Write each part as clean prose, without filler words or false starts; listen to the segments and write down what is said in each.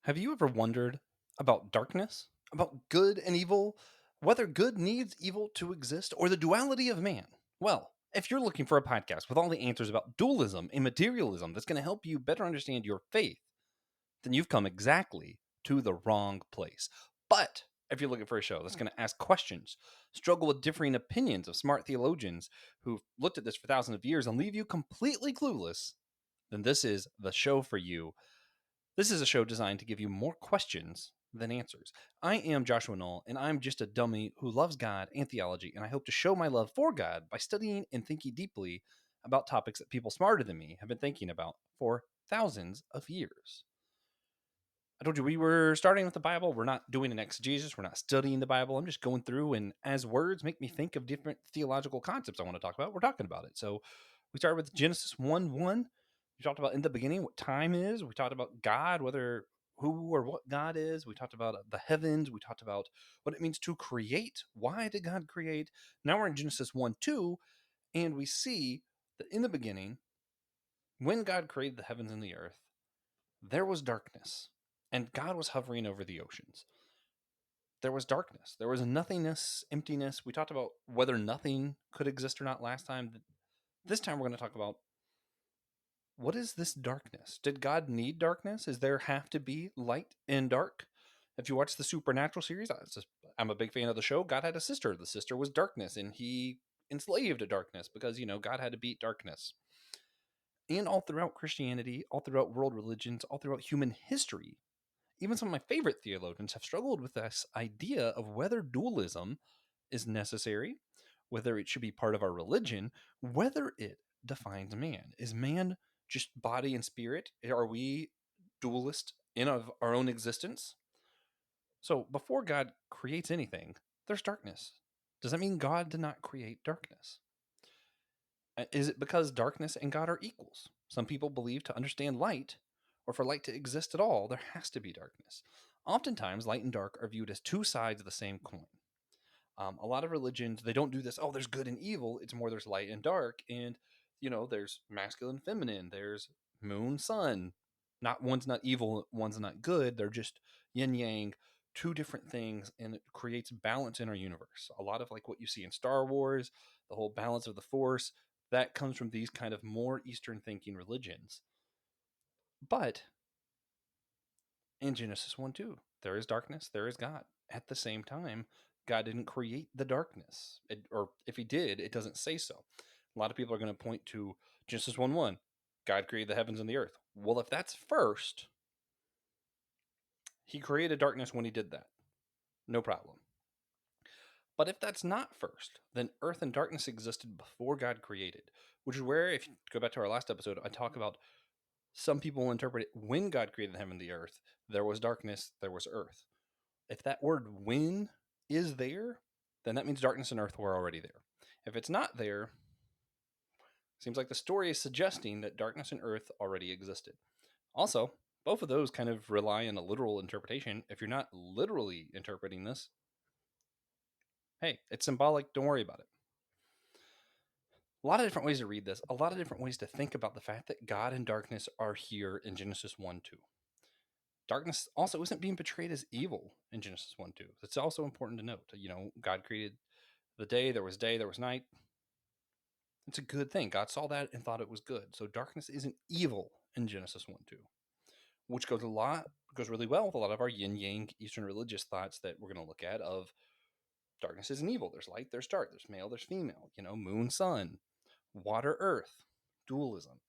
Have you ever wondered about darkness, about good and evil, whether good needs evil to exist, or the duality of man? Well, if you're looking for a podcast with all the answers about dualism and materialism that's going to help you better understand your faith, then you've come exactly to the wrong place. But if you're looking for a show that's going to ask questions, struggle with differing opinions of smart theologians who've looked at this for thousands of years and leave you completely clueless, then this is the show for you. This is a show designed to give you more questions than answers. I am Joshua Knoll, and I'm just a dummy who loves God and theology, and I hope to show my love for God by studying and thinking deeply about topics that people smarter than me have been thinking about for thousands of years. I told you we were starting with the Bible. We're not doing an exegesis. We're not studying the Bible. I'm just going through, and as words make me think of different theological concepts I want to talk about, we're talking about it. So we started with Genesis 1:1. We talked about in the beginning what time is. We talked about God, whether who or what God is. We talked about the heavens. We talked about what it means to create. Why did God create? Now we're in Genesis 1:2, and we see that in the beginning, when God created the heavens and the earth, there was darkness, and God was hovering over the oceans. There was darkness. There was nothingness, emptiness. We talked about whether nothing could exist or not last time. This time we're going to talk about what is this darkness? Did God need darkness? Is there have to be light and dark? If you watch the Supernatural series, I'm a big fan of the show. God had a sister. The sister was darkness, and he enslaved darkness because, God had to beat darkness. And all throughout Christianity, all throughout world religions, all throughout human history, even some of my favorite theologians have struggled with this idea of whether dualism is necessary, whether it should be part of our religion, whether it defines man. Is man just body and spirit? Are we dualist in of our own existence? So before God creates anything, there's darkness. Does that mean God did not create darkness? Is it because darkness and God are equals? Some people believe to understand light, or for light to exist at all, there has to be darkness. Oftentimes, light and dark are viewed as two sides of the same coin. A lot of religions, they don't do this, oh, there's good and evil. It's more there's light and dark. And, there's masculine and feminine. There's moon, sun. Not one's not evil, one's not good. They're just yin yang, two different things. And it creates balance in our universe. A lot of like what you see in Star Wars, the whole balance of the force, that comes from these kind of more Eastern thinking religions. But in Genesis 1 2, there is darkness, there is God. At the same time, God didn't create the darkness. Or if he did, it doesn't say so. A lot of people are going to point to Genesis 1 1. God created the heavens and the earth. Well, if that's first, he created darkness when he did that. No problem. But if that's not first, then earth and darkness existed before God created, which is where, if you go back to our last episode, I talk about some people will interpret it when God created the heaven and the earth, there was darkness, there was earth. If that word when is there, then that means darkness and earth were already there. If it's not there, seems like the story is suggesting that darkness and earth already existed. Also, both of those kind of rely on a literal interpretation. If you're not literally interpreting this, hey, it's symbolic, don't worry about it. A lot of different ways to read this, a lot of different ways to think about the fact that God and darkness are here in Genesis 1 2. Darkness also isn't being portrayed as evil in Genesis 1 2. That's also important to note. God created the day, there was night. It's a good thing. God saw that and thought it was good. So darkness isn't evil in Genesis 1 2, which goes really well with a lot of our yin yang Eastern religious thoughts that we're going to look at of darkness isn't evil. There's light, there's dark, there's male, there's female, moon, sun, water, earth, dualism.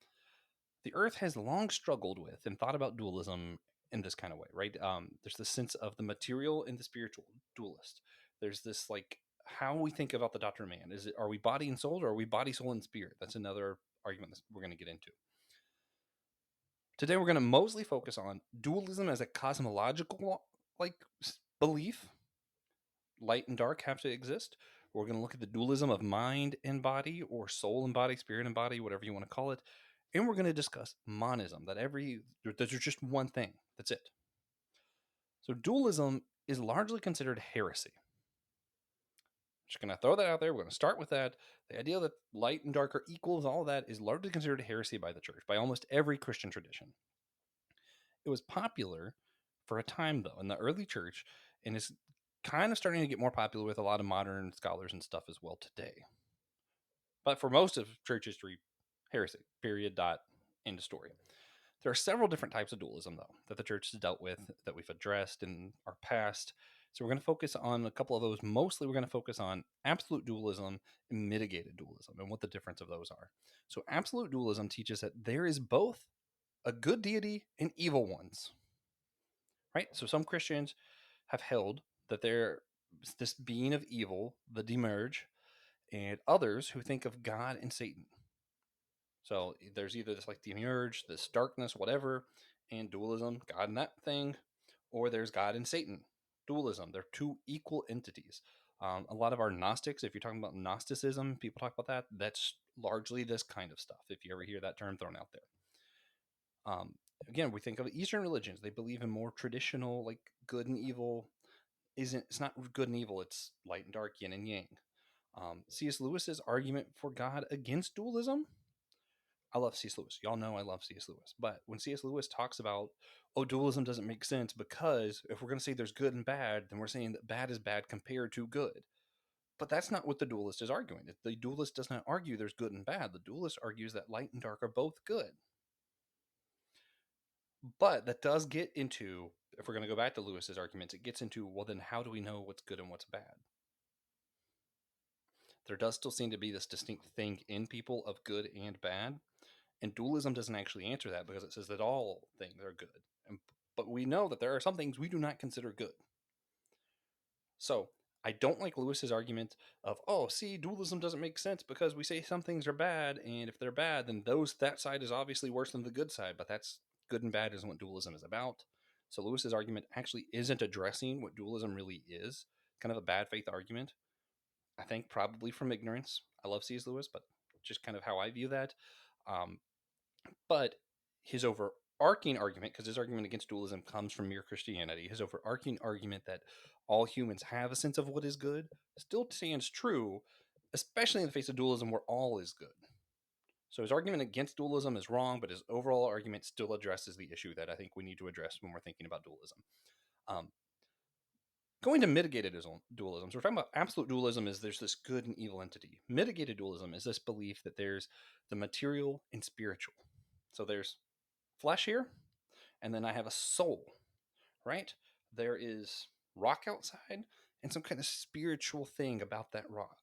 The earth has long struggled with and thought about dualism in this kind of way, right? There's this sense of the material and the spiritual dualist. There's this like how we think about the doctrine of man. Are we body and soul, or are we body, soul, and spirit? That's another argument that we're going to get into. Today, we're going to mostly focus on dualism as a cosmological belief. Light and dark have to exist. We're going to look at the dualism of mind and body, or soul and body, spirit and body, whatever you want to call it. And we're going to discuss monism, that there's just one thing. That's it. So dualism is largely considered heresy. Just going to throw that out there. We're going to start with that. The idea that light and dark are equals, all of that is largely considered heresy by the church, by almost every Christian tradition. It was popular for a time, though, in the early church, and is kind of starting to get more popular with a lot of modern scholars and stuff as well today. But for most of church history, heresy, period, dot, end of story. There are several different types of dualism, though, that the church has dealt with, that we've addressed in our past. So we're going to focus on a couple of those. Mostly, we're going to focus on absolute dualism and mitigated dualism and what the difference of those are. So absolute dualism teaches that there is both a good deity and evil ones, right? So some Christians have held that there is this being of evil, the demerge, and others who think of God and Satan. So there's either this like demiurge, this darkness, whatever, and dualism, God and that thing, or there's God and Satan, dualism. They're two equal entities. A lot of our Gnostics, if you're talking about Gnosticism, people talk about that. That's largely this kind of stuff. If you ever hear that term thrown out there. Again, we think of Eastern religions. They believe in more traditional, like good and evil. It's not good and evil. It's light and dark, yin and yang. C.S. Lewis's argument for God against dualism. I love C.S. Lewis. Y'all know I love C.S. Lewis. But when C.S. Lewis talks about, oh, dualism doesn't make sense because if we're going to say there's good and bad, then we're saying that bad is bad compared to good. But that's not what the dualist is arguing. The dualist does not argue there's good and bad. The dualist argues that light and dark are both good. But that does get into, if we're going to go back to Lewis's arguments, it gets into, well, then how do we know what's good and what's bad? There does still seem to be this distinct thing in people of good and bad. And dualism doesn't actually answer that because it says that all things are good. But we know that there are some things we do not consider good. So I don't like Lewis's argument of, oh, see, dualism doesn't make sense because we say some things are bad, and if they're bad, then that side is obviously worse than the good side. But that's good and bad isn't what dualism is about. So Lewis's argument actually isn't addressing what dualism really is. Kind of a bad faith argument. I think probably from ignorance. I love C.S. Lewis, but just kind of how I view that. But his overarching argument, because his argument against dualism comes from mere Christianity, his overarching argument that all humans have a sense of what is good still stands true, especially in the face of dualism where all is good. So his argument against dualism is wrong, but his overall argument still addresses the issue that I think we need to address when we're thinking about dualism. Um, Going to mitigated dualism. So we're talking about absolute dualism is there's this good and evil entity. Mitigated dualism is this belief that there's the material and spiritual. So there's flesh here, and then I have a soul, right? There is rock outside and some kind of spiritual thing about that rock.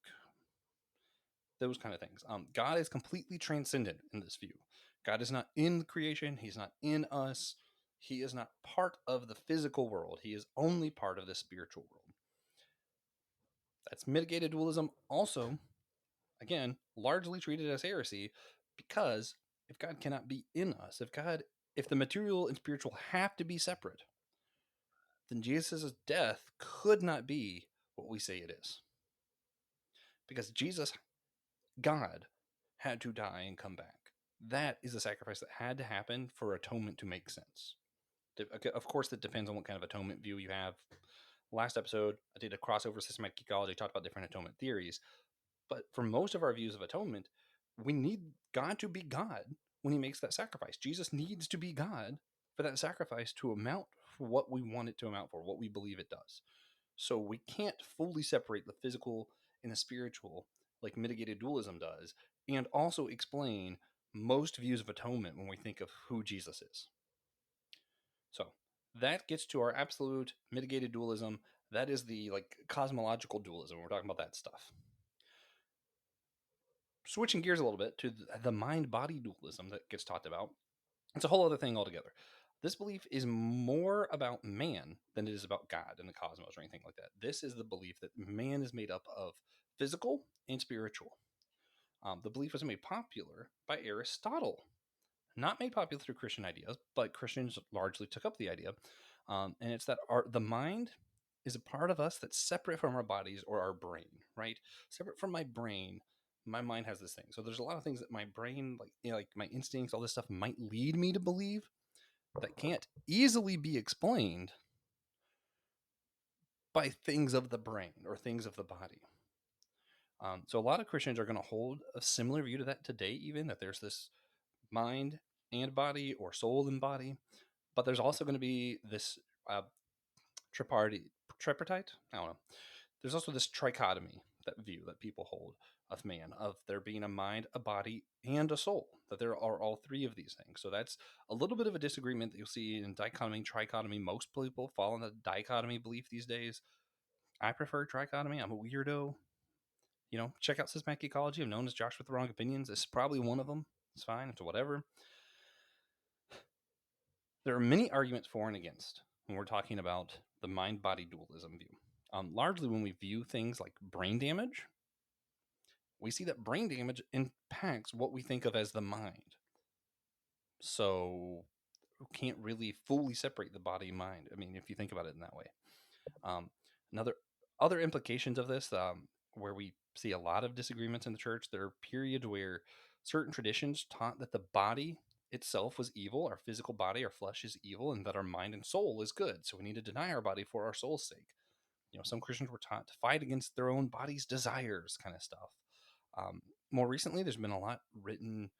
Those kind of things. God is completely transcendent in this view. God is not in creation. He's not in us. He is not part of the physical world. He is only part of the spiritual world. That's mitigated dualism. Also, again, largely treated as heresy because if God cannot be in us, if the material and spiritual have to be separate, then Jesus' death could not be what we say it is. Because Jesus, God, had to die and come back. That is a sacrifice that had to happen for atonement to make sense. Of course, that depends on what kind of atonement view you have. Last episode, I did a crossover systematic ecology, talked about different atonement theories. But for most of our views of atonement, we need God to be God when he makes that sacrifice. Jesus needs to be God for that sacrifice to amount for what we want it to amount for, what we believe it does. So we can't fully separate the physical and the spiritual like mitigated dualism does, and also explain most views of atonement when we think of who Jesus is. So that gets to our absolute mitigated dualism. That is the like cosmological dualism. We're talking about that stuff. Switching gears a little bit to the mind-body dualism that gets talked about, it's a whole other thing altogether. This belief is more about man than it is about God and the cosmos or anything like that. This is the belief that man is made up of physical and spiritual. The belief was made popular by Aristotle, not made popular through Christian ideas, but Christians largely took up the idea. And it's that the mind is a part of us that's separate from our bodies or our brain, right? Separate from my brain, my mind has this thing. So there's a lot of things that my brain, like my instincts, all this stuff might lead me to believe that can't easily be explained by things of the brain or things of the body. So a lot of Christians are going to hold a similar view to that today, even that there's this mind and body or soul and body, but there's also going to be this tripartite. I don't know. There's also this trichotomy that view that people hold of man, of there being a mind, a body, and a soul. That there are all three of these things. So that's a little bit of a disagreement that you'll see in dichotomy, trichotomy. Most people fall in the dichotomy belief these days. I prefer trichotomy. I'm a weirdo. Check out systematic ecology. I'm known as Josh with the wrong opinions. It's probably one of them. It's fine. It's whatever. There are many arguments for and against when we're talking about the mind-body dualism view. Largely when we view things like brain damage, we see that brain damage impacts what we think of as the mind. So we can't really fully separate the body and mind. I mean, if you think about it in that way. Another other implications of this, where we see a lot of disagreements in the church, there are periods where certain traditions taught that the body itself was evil, our physical body, our flesh is evil, and that our mind and soul is good. So we need to deny our body for our soul's sake. Some Christians were taught to fight against their own body's desires, kind of stuff. More recently, there's been a lot written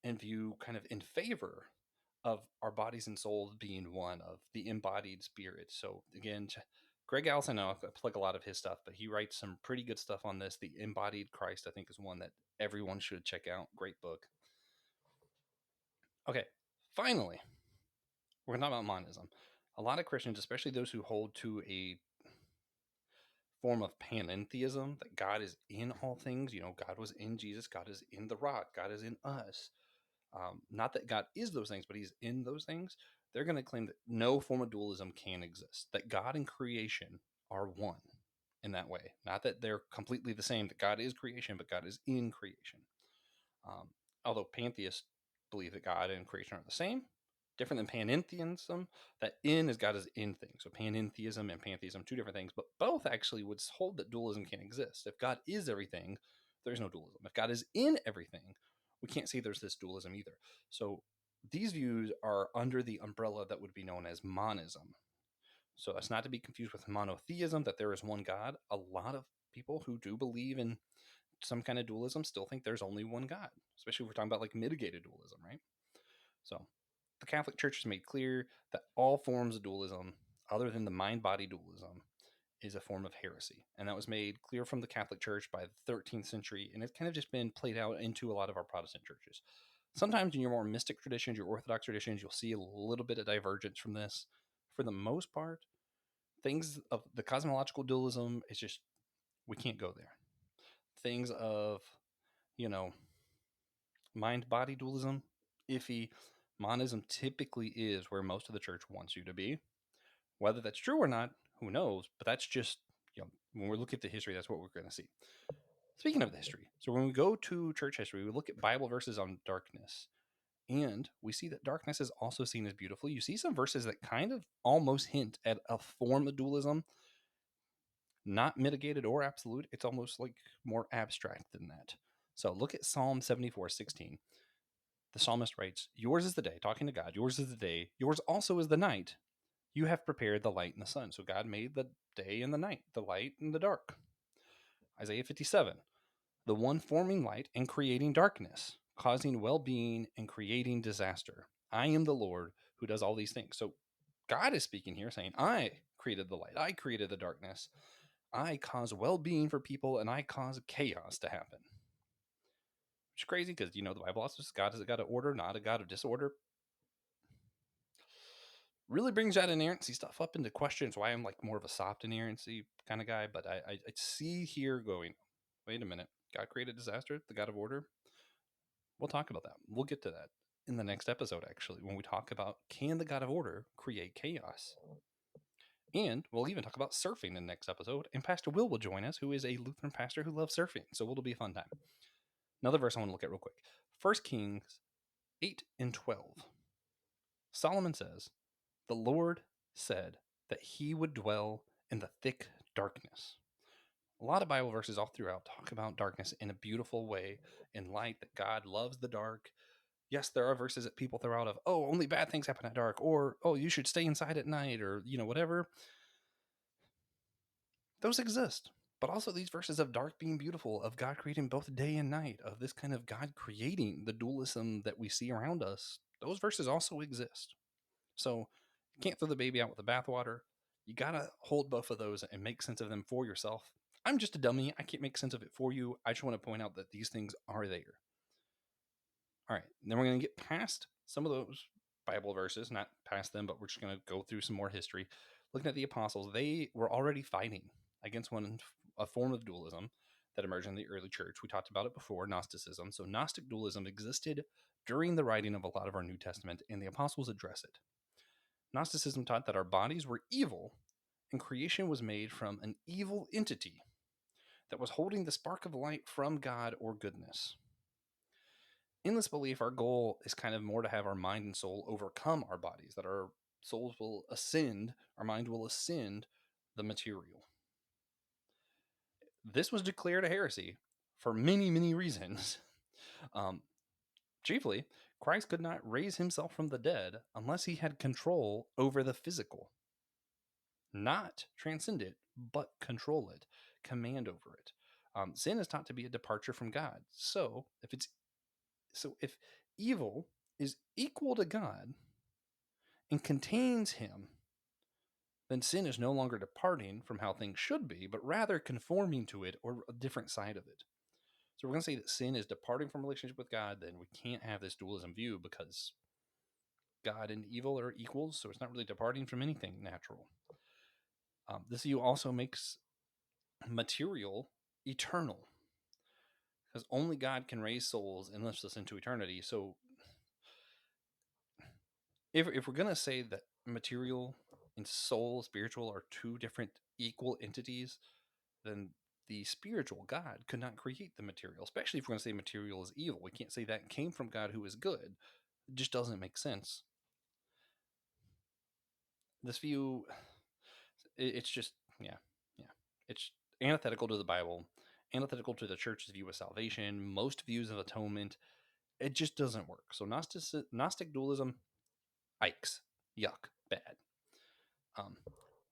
and view kind of in favor of our bodies and souls being one, of the embodied spirit. So again, Greg Allison, I plug a lot of his stuff, but he writes some pretty good stuff on this. The Embodied Christ, I think, is one that everyone should check out. Great book. Okay, finally, we're going to talk about monism. A lot of Christians, especially those who hold to a form of panentheism, that God is in all things. God was in Jesus, God is in the rock, God is in us. Not that God is those things, but he's in those things. They're going to claim that no form of dualism can exist, that God and creation are one in that way. Not that they're completely the same, that God is creation, but God is in creation. Um, Although pantheists believe that God and creation are the same, different than panentheism, that in is God is in things. So panentheism and pantheism, two different things, but both actually would hold that dualism can't exist. If God is everything, there's no dualism. If God is in everything, we can't say there's this dualism either. So these views are under the umbrella that would be known as monism. So that's not to be confused with monotheism, that there is one God. A lot of people who do believe in some kind of dualism still think there's only one God, especially if we're talking about like mitigated dualism, right? So the Catholic Church has made clear that all forms of dualism, other than the mind-body dualism, is a form of heresy. And that was made clear from the Catholic Church by the 13th century, and it's kind of just been played out into a lot of our Protestant churches. Sometimes in your more mystic traditions, your Orthodox traditions, you'll see a little bit of divergence from this. For the most part, things of the cosmological dualism is just, we can't go there. Things of, you know, mind-body dualism, iffy. Monism typically is where most of the church wants you to be. Whether that's true or not, who knows? But that's just, when we look at the history, that's what we're going to see. Speaking of the history, so when we go to church history, we look at Bible verses on darkness, and we see that darkness is also seen as beautiful. You see some verses that kind of almost hint at a form of dualism, not mitigated or absolute. It's almost like more abstract than that. So look at Psalm 74:16. The psalmist writes, "Yours is the day," talking to God, "yours is the day, yours also is the night. You have prepared the light and the sun." So God made the day and the night, the light and the dark. Isaiah 57, "The one forming light and creating darkness, causing well-being and creating disaster. I am the Lord who does all these things." So God is speaking here saying, I created the light, I created the darkness, I cause well-being for people, and I cause chaos to happen. Which is crazy because, the Bible also says God is a God of order, not a God of disorder. Really brings that inerrancy stuff up into question. It's why I'm like more of a soft inerrancy kind of guy. But I see here going, wait a minute, God created disaster, the God of order. We'll talk about that. We'll get to that in the next episode, actually, when we talk about, can the God of order create chaos? And we'll even talk about surfing in the next episode. And Pastor Will join us, who is a Lutheran pastor who loves surfing. So it'll be a fun time. Another verse I want to look at real quick. 1 Kings 8:12. Solomon says, "The Lord said that he would dwell in the thick darkness." A lot of Bible verses all throughout talk about darkness in a beautiful way, in light, that God loves the dark. Yes, there are verses that people throw out of, oh, only bad things happen at dark, or, oh, you should stay inside at night, or, whatever. Those exist. But also these verses of dark being beautiful, of God creating both day and night, of this kind of God creating the dualism that we see around us, those verses also exist. So You can't throw the baby out with the bathwater. You got to hold both of those and make sense of them for yourself. I'm just a dummy. I can't make sense of it for you. I just want to point out that these things are there. All right. Then we're going to get past some of those Bible verses, not past them, but we're just going to go through some more history. Looking at the apostles, they were already fighting against a form of dualism that emerged in the early church. We talked about it before, Gnosticism. So Gnostic dualism existed during the writing of a lot of our New Testament, and the apostles address it. Gnosticism taught that our bodies were evil and creation was made from an evil entity that was holding the spark of light from God or goodness. In this belief, our goal is kind of more to have our mind and soul overcome our bodies, that our souls will ascend, our mind will ascend the material. This was declared a heresy for many, many reasons. Um, Chiefly, Christ could not raise himself from the dead unless he had control over the physical. Not transcend it, but control it, command over it. Sin is taught to be a departure from God. If evil is equal to God and contains him, then sin is no longer departing from how things should be, but rather conforming to it or a different side of it. So we're going to say that sin is departing from relationship with God, then we can't have this dualism view because God and evil are equals, so it's not really departing from anything natural. This view also makes material eternal, because only God can raise souls and lift us into eternity. So if we're going to say that material and soul, spiritual, are two different equal entities, then the spiritual God could not create the material, especially if we're going to say material is evil. We can't say that came from God who is good. It just doesn't make sense. This view, it's just, yeah. It's antithetical to the Bible, antithetical to the church's view of salvation, most views of atonement. It just doesn't work. So Gnostic dualism, yikes, yuck, bad. A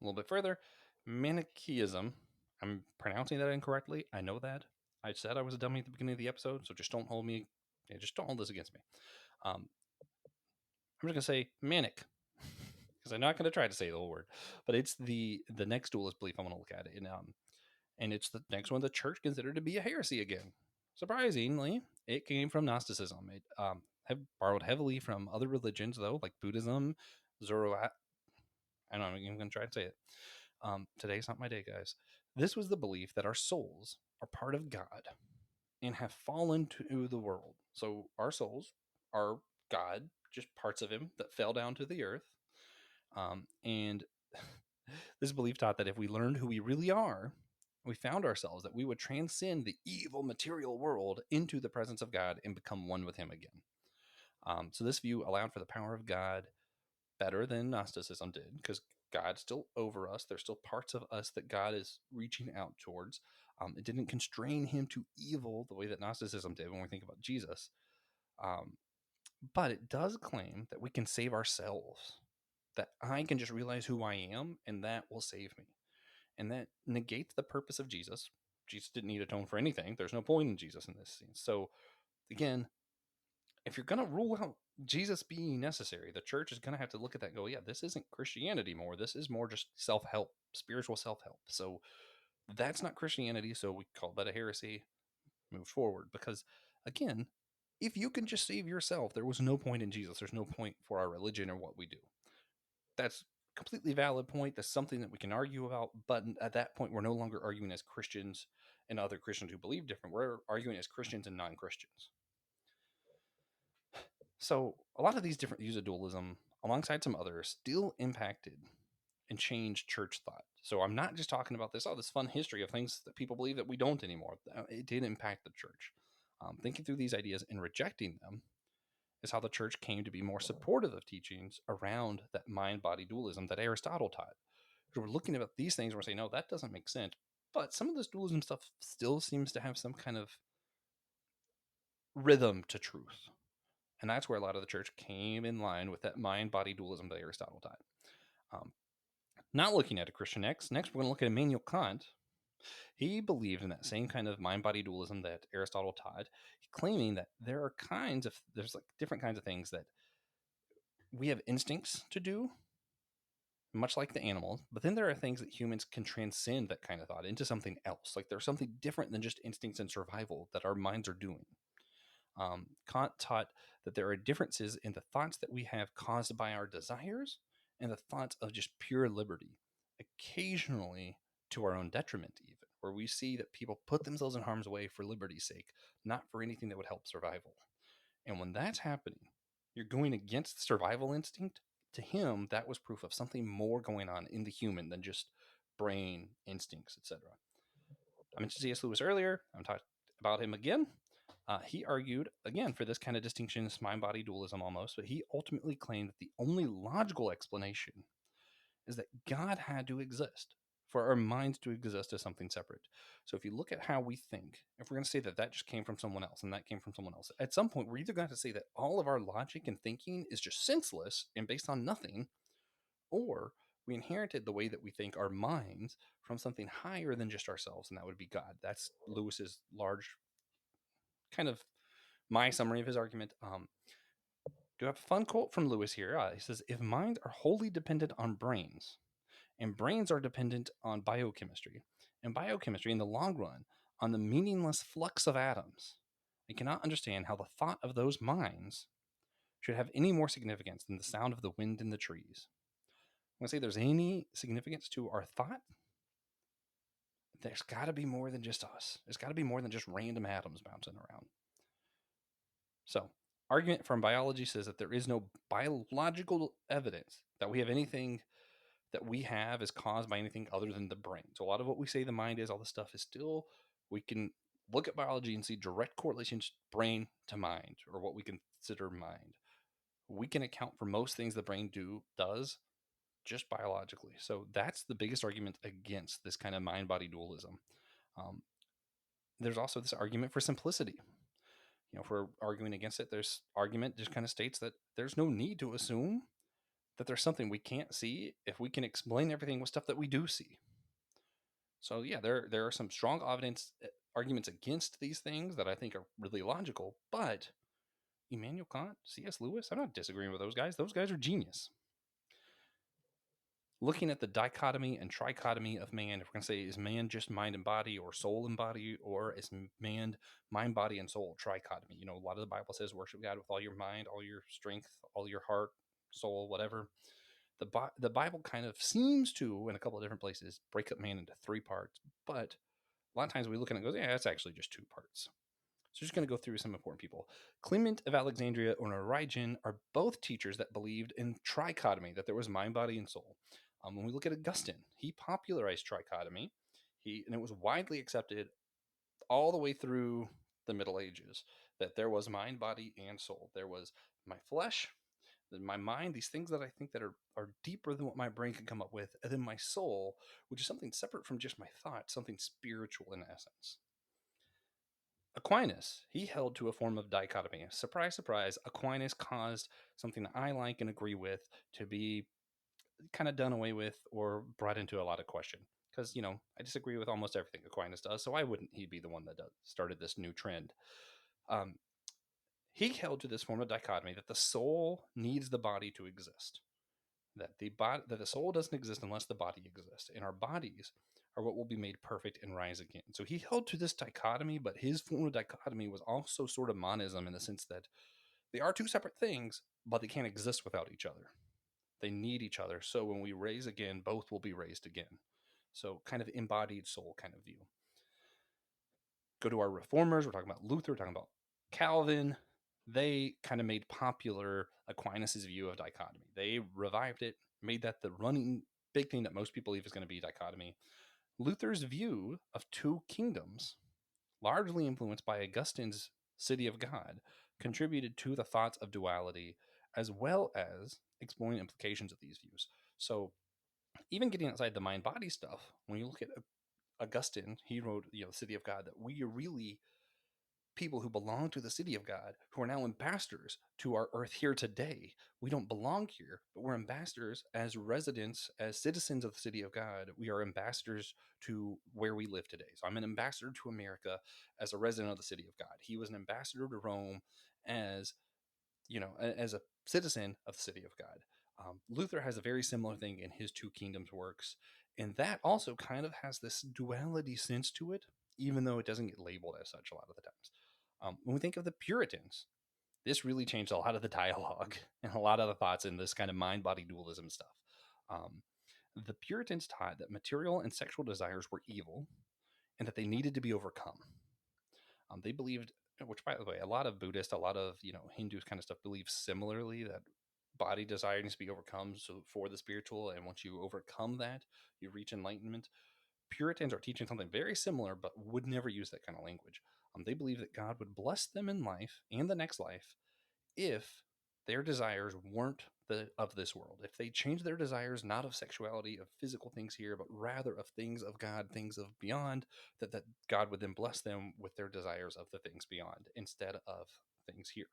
little bit further, Manichaeism. I'm pronouncing that incorrectly. I know that. I said I was a dummy at the beginning of the episode, so just don't hold this against me. I'm just gonna say manic because I'm not gonna try to say the whole word, but it's the next dualist belief I want to look at it, and it's the next one the church considered to be a heresy again. Surprisingly, it came from Gnosticism. It have borrowed heavily from other religions, though, like Buddhism, Zoroaster. I don't know, I'm going to try and say it. Today's not my day, guys. This was the belief that our souls are part of God and have fallen to the world. So our souls are God, just parts of him that fell down to the earth. And this belief taught that if we learned who we really are, we found ourselves, that we would transcend the evil material world into the presence of God and become one with him again. So this view allowed for the power of God better than Gnosticism did, because God's still over us. There's still parts of us that God is reaching out towards. It didn't constrain him to evil the way that Gnosticism did when we think about Jesus. But it does claim that we can save ourselves, that I can just realize who I am and that will save me. And that negates the purpose of Jesus. Jesus didn't need to atone for anything. There's no point in Jesus in this scene. So again, if you're going to rule out Jesus being necessary, the church is going to have to look at that and go, yeah, this isn't Christianity more. This is more just self-help, spiritual self-help. So that's not Christianity. So we call that a heresy, move forward. Because again, if you can just save yourself, there was no point in Jesus. There's no point for our religion or what we do. That's completely valid point. That's something that we can argue about. But at that point, we're no longer arguing as Christians and other Christians who believe different. We're arguing as Christians and non-Christians. So a lot of these different views of dualism, alongside some others, still impacted and changed church thought. So I'm not just talking about this fun history of things that people believe that we don't anymore. It did impact the church. Thinking through these ideas and rejecting them is how the church came to be more supportive of teachings around that mind-body dualism that Aristotle taught. So we're looking at these things and we're saying, no, that doesn't make sense. But some of this dualism stuff still seems to have some kind of rhythm to truth. And that's where a lot of the church came in line with that mind-body dualism that Aristotle taught. Not looking at a Christian next we're going to look at Immanuel Kant. He believed in that same kind of mind-body dualism that Aristotle taught, claiming that there's like different kinds of things that we have instincts to do, much like the animals. But then there are things that humans can transcend that kind of thought into something else. Like there's something different than just instincts and survival that our minds are doing. Kant taught that there are differences in the thoughts that we have caused by our desires and the thoughts of just pure liberty, occasionally to our own detriment, even, where we see that people put themselves in harm's way for liberty's sake, not for anything that would help survival. And when that's happening, you're going against the survival instinct. To him, that was proof of something more going on in the human than just brain instincts, etc. I mentioned C.S. Lewis earlier. I'm talking about him again. He argued, again, for this kind of distinction, this mind body dualism almost, but he ultimately claimed that the only logical explanation is that God had to exist for our minds to exist as something separate. So if you look at how we think, if we're going to say that that just came from someone else and that came from someone else, at some point we're either going to say that all of our logic and thinking is just senseless and based on nothing, or we inherited the way that we think our minds from something higher than just ourselves, and that would be God. That's Lewis's large kind of my summary of his argument. Do have a fun quote from Lewis here. He says, "If minds are wholly dependent on brains, and brains are dependent on biochemistry, and biochemistry in the long run on the meaningless flux of atoms, I cannot understand how the thought of those minds should have any more significance than the sound of the wind in the trees." When I say there's any significance to our thought, there's got to be more than just us. There's got to be more than just random atoms bouncing around. So, argument from biology says that there is no biological evidence that we have anything that we have is caused by anything other than the brain. So, a lot of what we say the mind is, all this stuff is still, we can look at biology and see direct correlations brain to mind, or what we consider mind. We can account for most things the brain does just biologically. So, that's the biggest argument against this kind of mind body dualism. Um, there's also this argument for simplicity. If we're arguing against it, there's argument just kind of states that there's no need to assume that there's something we can't see if we can explain everything with stuff that we do see. So yeah, there are some strong arguments against these things that I think are really logical, but Immanuel Kant, C.S. Lewis, I'm not disagreeing with those guys. Those guys are genius. Looking at the dichotomy and trichotomy of man, if we're going to say, is man just mind and body, or soul and body, or is man mind, body, and soul trichotomy? A lot of the Bible says worship God with all your mind, all your strength, all your heart, soul, whatever. The Bible kind of seems to, in a couple of different places, break up man into three parts, but a lot of times we look at it and go, yeah, it's actually just two parts. So just going to go through some important people. Clement of Alexandria or Origen are both teachers that believed in trichotomy, that there was mind, body, and soul. When we look at Augustine, he popularized trichotomy, and it was widely accepted all the way through the Middle Ages, that there was mind, body, and soul. There was my flesh, my mind, these things that I think that are deeper than what my brain can come up with, and then my soul, which is something separate from just my thoughts, something spiritual in essence. Aquinas, he held to a form of dichotomy. Surprise, surprise, Aquinas caused something that I like and agree with to be kind of done away with or brought into a lot of question. Because, I disagree with almost everything Aquinas does, so why wouldn't he be the one that started this new trend? He held to this form of dichotomy that the soul needs the body to exist. That the soul doesn't exist unless the body exists, and our bodies are what will be made perfect and rise again. So he held to this dichotomy, but his form of dichotomy was also sort of monism, in the sense that they are two separate things, but they can't exist without each other. They need each other. So when we raise again, both will be raised again. So kind of embodied soul kind of view. Go to our reformers. We're talking about Luther, we're talking about Calvin. They kind of made popular Aquinas' view of dichotomy. They revived it, made that the running big thing that most people believe is going to be dichotomy. Luther's view of two kingdoms, largely influenced by Augustine's City of God, contributed to the thoughts of duality, as well as exploring implications of these views. So even getting outside the mind-body stuff, when you look at Augustine, he wrote, the City of God, that we are really people who belong to the city of God, who are now ambassadors to our earth here today. We don't belong here, but we're ambassadors as residents, as citizens of the city of God. We are ambassadors to where we live today. So I'm an ambassador to America as a resident of the city of God. He was an ambassador to Rome as, as a citizen of the city of God. Luther has a very similar thing in his Two Kingdoms works, and that also kind of has this duality sense to it, even though it doesn't get labeled as such a lot of the times. When we think of the Puritans, this really changed a lot of the dialogue and a lot of the thoughts in this kind of mind body dualism stuff. Um, the Puritans taught that material and sexual desires were evil and that they needed to be overcome. They believed, which by the way, a lot of Buddhists, a lot of Hindus kind of stuff believe similarly that body desire needs to be overcome so for the spiritual, and once you overcome that, you reach enlightenment. Puritans are teaching something very similar, but would never use that kind of language. They believe that God would bless them in life and the next life if their desires weren't of this world. If they changed their desires not of sexuality, of physical things here, but rather of things of God, things of beyond, that God would then bless them with their desires of the things beyond instead of things here.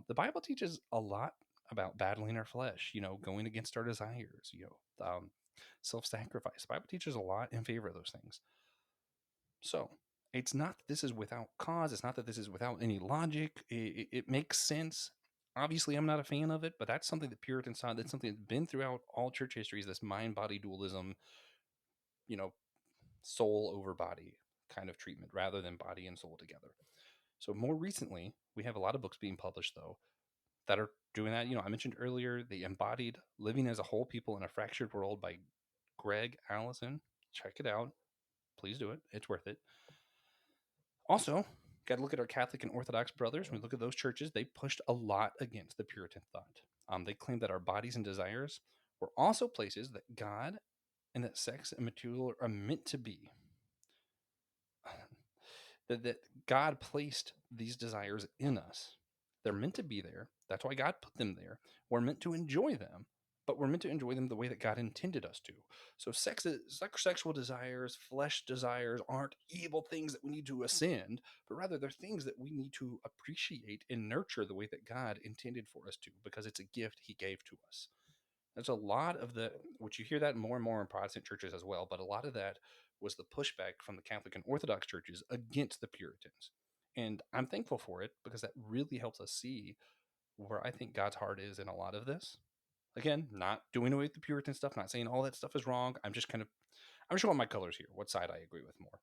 The Bible teaches a lot about battling our flesh, going against our desires, self-sacrifice. The Bible teaches a lot in favor of those things. So it's not that this is without cause. It's not that this is without any logic. It makes sense. Obviously, I'm not a fan of it, but that's something that Puritans taught. That's something that's been throughout all church history, is this mind-body dualism, you know, soul over body kind of treatment rather than body and soul together. So more recently, we have a lot of books being published, though, that are doing that. I mentioned earlier the Embodied Living as a Whole People in a Fractured World by Greg Allison. Check it out. Please do it. It's worth it. Also, got to look at our Catholic and Orthodox brothers. When we look at those churches, they pushed a lot against the Puritan thought. They claimed that our bodies and desires were also places that God and that sex and material are meant to be. that God placed these desires in us. They're meant to be there. That's why God put them there. We're meant to enjoy them, but we're meant to enjoy them the way that God intended us to. So sexual desires, flesh desires aren't evil things that we need to ascend, but rather they're things that we need to appreciate and nurture the way that God intended for us to, because it's a gift he gave to us. There's a lot of which you hear that more and more in Protestant churches as well, but a lot of that was the pushback from the Catholic and Orthodox churches against the Puritans. And I'm thankful for it, because that really helps us see where I think God's heart is in a lot of this. Again, not doing away with the Puritan stuff, not saying all that stuff is wrong. I'm showing my colors here, what side I agree with more.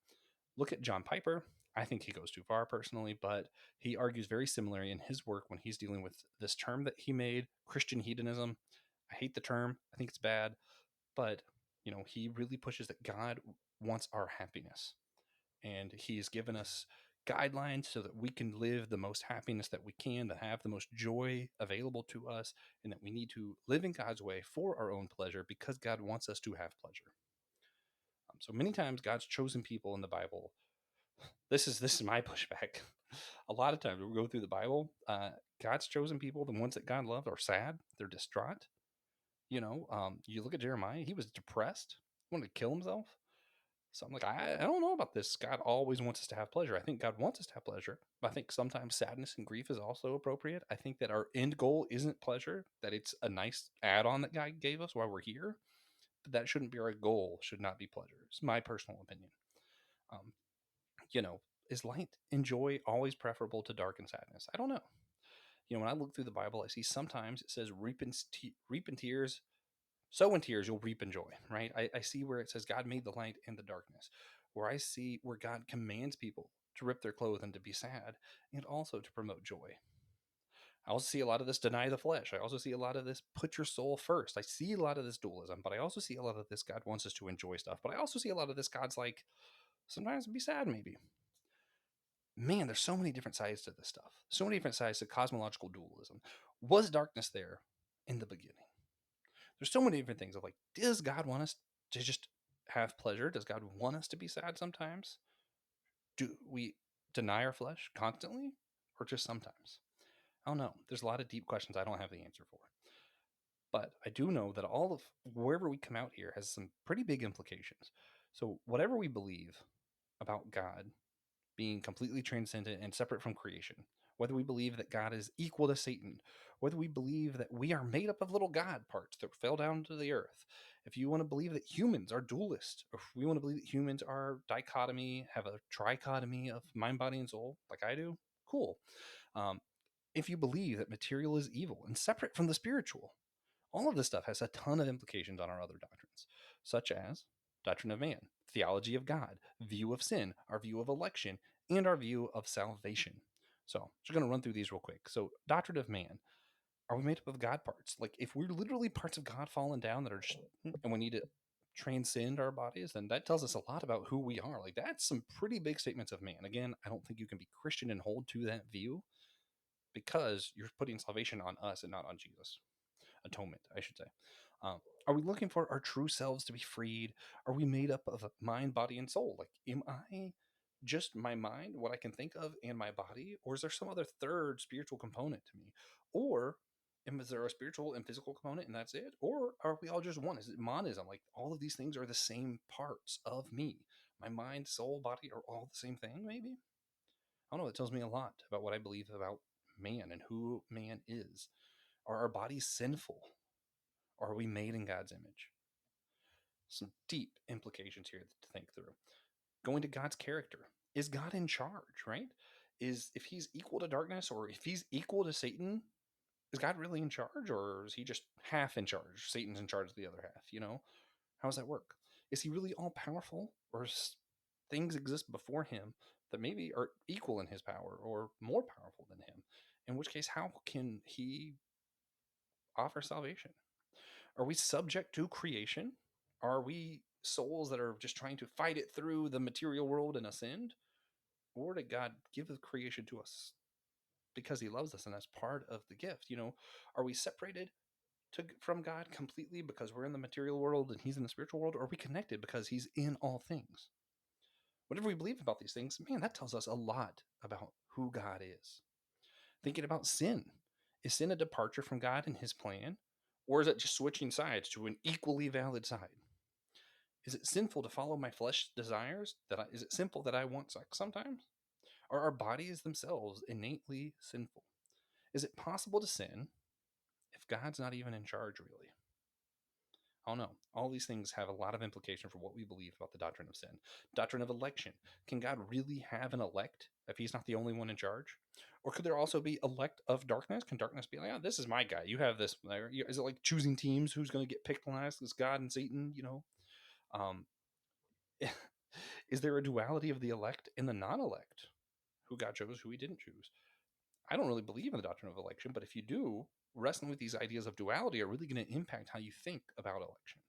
Look at John Piper. I think he goes too far personally, but he argues very similarly in his work when he's dealing with this term that he made, Christian hedonism. I hate the term. I think it's bad, but he really pushes that God wants our happiness, and he's given us guidelines so that we can live the most happiness that we can, to have the most joy available to us, and that we need to live in God's way for our own pleasure, because God wants us to have pleasure. So many times God's chosen people in the Bible, this is my pushback. A lot of times we go through the Bible, God's chosen people, the ones that God loved, are sad, they're distraught. You look at Jeremiah, he was depressed, wanted to kill himself. So I'm like, I don't know about this. God always wants us to have pleasure. I think God wants us to have pleasure, but I think sometimes sadness and grief is also appropriate. I think that our end goal isn't pleasure, that it's a nice add-on that God gave us while we're here, but that shouldn't be our goal, should not be pleasure. It's my personal opinion. Um, is light and joy always preferable to dark and sadness? I don't know. When I look through the Bible, I see sometimes it says reap in tears, sow in tears, you'll reap in joy, right? I see where it says God made the light and the darkness, where I see where God commands people to rip their clothes and to be sad, and also to promote joy. I also see a lot of this deny the flesh. I also see a lot of this put your soul first. I see a lot of this dualism, but I also see a lot of this God wants us to enjoy stuff. But I also see a lot of this God's like, sometimes be sad maybe. Man, there's so many different sides to this stuff. So many different sides to cosmological dualism. Was darkness there in the beginning? There's so many different things of like, does God want us to just have pleasure? Does God want us to be sad sometimes? Do we deny our flesh constantly, or just sometimes? I don't know. There's a lot of deep questions I don't have the answer for. But I do know that all of wherever we come out here has some pretty big implications. So whatever we believe about God being completely transcendent and separate from creation, whether we believe that God is equal to Satan, whether we believe that we are made up of little God parts that fell down to the earth, if you want to believe that humans are dualist, or if we want to believe that humans are dichotomy, have a trichotomy of mind, body, and soul, like I do, cool. If you believe that material is evil and separate from the spiritual, All of this stuff has a ton of implications on our other doctrines, such as doctrine of man, theology of God, view of sin, our view of election, and our view of salvation. So, I'm just going to run through these real quick. So, doctrine of man, are we made up of God parts? Like, if we're literally parts of God fallen down that are just, and we need to transcend our bodies, then that tells us a lot about who we are. Like, that's some pretty big statements of man. Again, I don't think you can be Christian and hold to that view because you're putting salvation on us and not on Jesus. Atonement, I should say. Um, are we looking for our true selves to be freed? Are we made up of mind, body, and soul? Like, am I just my mind, what I can think of, and my body? Or is there some other third spiritual component to me? Or is there a spiritual and physical component and that's it? Or are we all just one? Is it monism? Like, all of these things are the same parts of me. My mind, soul, body are all the same thing, maybe? I don't know. It tells me a lot about what I believe about man and who man is. Are our bodies sinful? Are we made in God's image? Some deep implications here to think through. Going to God's character. Is God in charge, right? If he's equal to darkness or if he's equal to Satan, is God really in charge or is he just half in charge? Satan's in charge of the other half, you know? How does that work? Is he really all powerful or things exist before him that maybe are equal in his power or more powerful than him? In which case, how can he offer salvation? Are we subject to creation? Are we souls that are just trying to fight it through the material world and ascend? Or did God give the creation to us because he loves us and that's part of the gift? You know, are we separated from God completely because we're in the material world and he's in the spiritual world? Or are we connected because he's in all things? Whatever we believe about these things, man, that tells us a lot about who God is. Thinking about sin. Is sin a departure from God and his plan? Or is it just switching sides to an equally valid side? Is it sinful to follow my flesh desires? Is it sinful that I want sex sometimes? Are our bodies themselves innately sinful? Is it possible to sin if God's not even in charge, really? I don't know. All these things have a lot of implication for what we believe about the doctrine of sin. Doctrine of election. Can God really have an elect if he's not the only one in charge? Or could there also be elect of darkness? Can darkness be like, oh, this is my guy. You have this. Is it like choosing teams? Who's going to get picked last? Is God and Satan, you know? Um, is there a duality of the elect and the non-elect? Who God chose, who he didn't choose? I don't really believe in the doctrine of election, but if you do, wrestling with these ideas of duality are really going to impact how you think about election.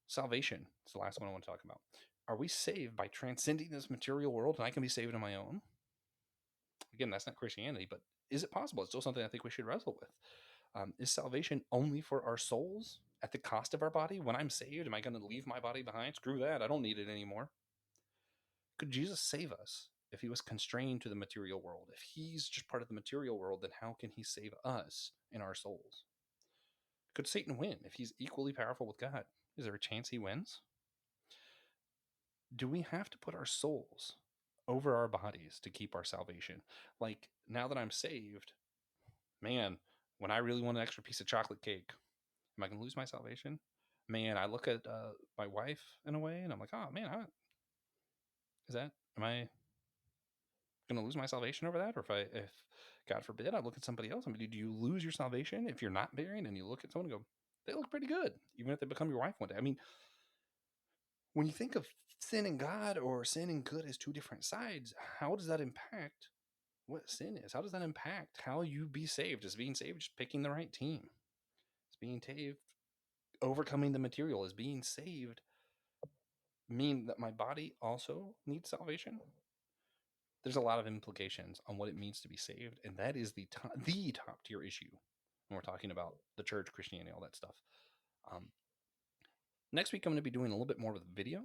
Salvation is the last one I want to talk about. Are we saved by transcending this material world and I can be saved on my own? Again, that's not Christianity, but is it possible? It's still something I think we should wrestle with. Is salvation only for our souls at the cost of our body? When I'm saved, am I going to leave my body behind? Screw that. I don't need it anymore. Could Jesus save us if he was constrained to the material world? If he's just part of the material world, then how can he save us in our souls? Could Satan win if he's equally powerful with God? Is there a chance he wins? Do we have to put our souls over our bodies to keep our salvation? Like, now that I'm saved, man, when I really want an extra piece of chocolate cake, am I going to lose my salvation? Man, I look at my wife in a way and I'm like, oh man, am I going to lose my salvation over that? Or if God forbid, I look at somebody else, I mean, do you lose your salvation if you're not married and you look at someone and go, they look pretty good, even if they become your wife one day? I mean, when you think of sin and God or sin and good as two different sides, how does that impact what sin is? How does that impact how you be saved? Is being saved just picking the right team? Is being saved overcoming the material? Is being saved mean that my body also needs salvation? There's a lot of implications on what it means to be saved, and that is the top tier issue when we're talking about the church, Christianity, all that stuff. Um, Next week, I'm going to be doing a little bit more with video,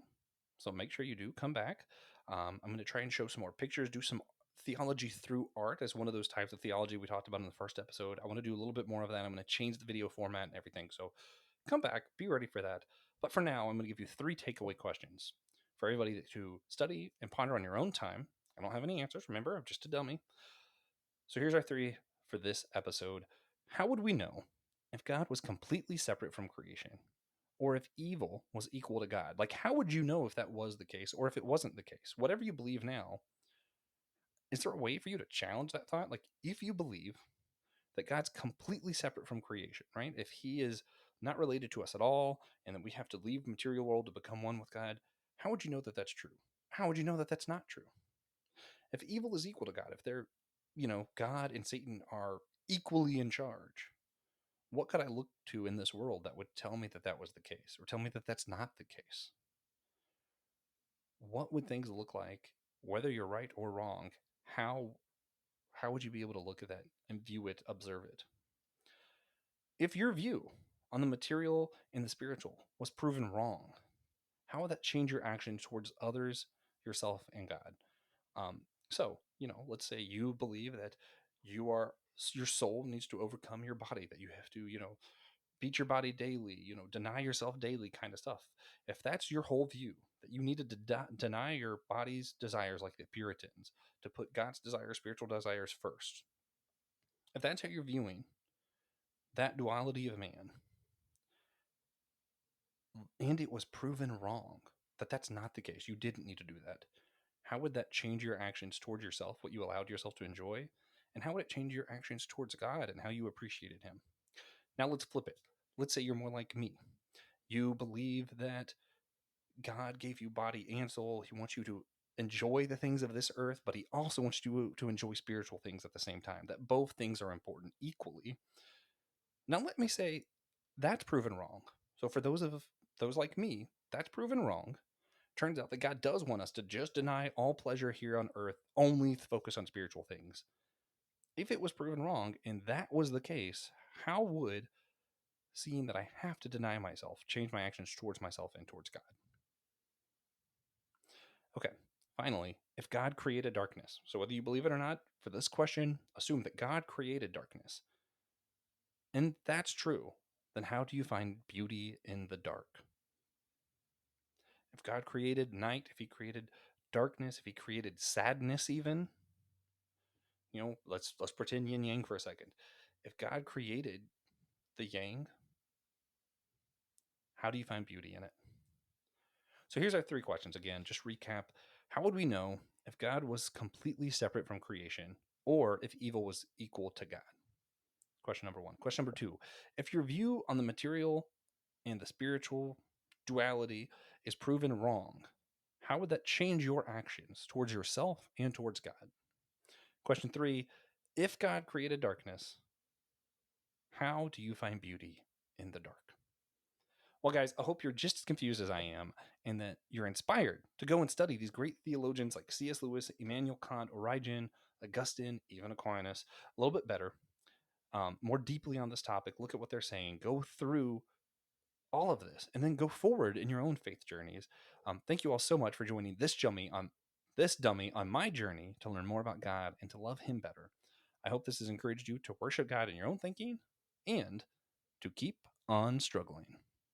so make sure you do come back. I'm going to try and show some more pictures, do some theology through art as one of those types of theology we talked about in the first episode. I want to do a little bit more of that. I'm going to change the video format and everything, so come back, be ready for that. But for now, I'm going to give you 3 takeaway questions for everybody to study and ponder on your own time. I don't have any answers. Remember, I'm just a dummy. So here's our 3 for this episode. How would we know if God was completely separate from creation? Or if evil was equal to God? Like, how would you know if that was the case or if it wasn't the case? Whatever you believe now, is there a way for you to challenge that thought? Like, if you believe that God's completely separate from creation, right? If he is not related to us at all, and that we have to leave the material world to become one with God, how would you know that that's true? How would you know that that's not true? If evil is equal to God, if they're, God and Satan are equally in charge, what could I look to in this world that would tell me that that was the case or tell me that that's not the case? What would things look like, whether you're right or wrong? How would you be able to look at that and view it, observe it? If your view on the material and the spiritual was proven wrong, how would that change your action towards others, yourself, and God? Let's say you believe that your soul needs to overcome your body, that you have to, beat your body daily, deny yourself daily kind of stuff. If that's your whole view, that you needed to deny your body's desires like the Puritans, to put God's desires, spiritual desires first, if that's how you're viewing that duality of man, and it was proven wrong that that's not the case, you didn't need to do that, how would that change your actions towards yourself, what you allowed yourself to enjoy? And how would it change your actions towards God and how you appreciated him? Now let's flip it. Let's say you're more like me. You believe that God gave you body and soul. He wants you to enjoy the things of this earth, but he also wants you to enjoy spiritual things at the same time, that both things are important equally. Now let me say that's proven wrong. So for those like me, that's proven wrong. Turns out that God does want us to just deny all pleasure here on earth, only to focus on spiritual things. If it was proven wrong and that was the case, how would seeing that I have to deny myself change my actions towards myself and towards God? Okay, finally, if God created darkness, so whether you believe it or not, for this question, assume that God created darkness. And that's true, then how do you find beauty in the dark? If God created night, if he created darkness, if he created sadness even, let's pretend yin yang for a second. If God created the yang, how do you find beauty in it? So here's our three questions again. Just recap. How would we know if God was completely separate from creation or if evil was equal to God? Question number one. Question number two. If your view on the material and the spiritual duality is proven wrong, how would that change your actions towards yourself and towards God? Question three. If God created darkness, how do you find beauty in the dark? Well, guys, I hope you're just as confused as I am and that you're inspired to go and study these great theologians like C.S. Lewis, Immanuel Kant, Origen, Augustine, even Aquinas, a little bit better, more deeply on this topic. Look at what they're saying. Go through all of this and then go forward in your own faith journeys. Thank you all so much for joining this dummy on my journey to learn more about God and to love him better. I hope this has encouraged you to worship God in your own thinking and to keep on struggling.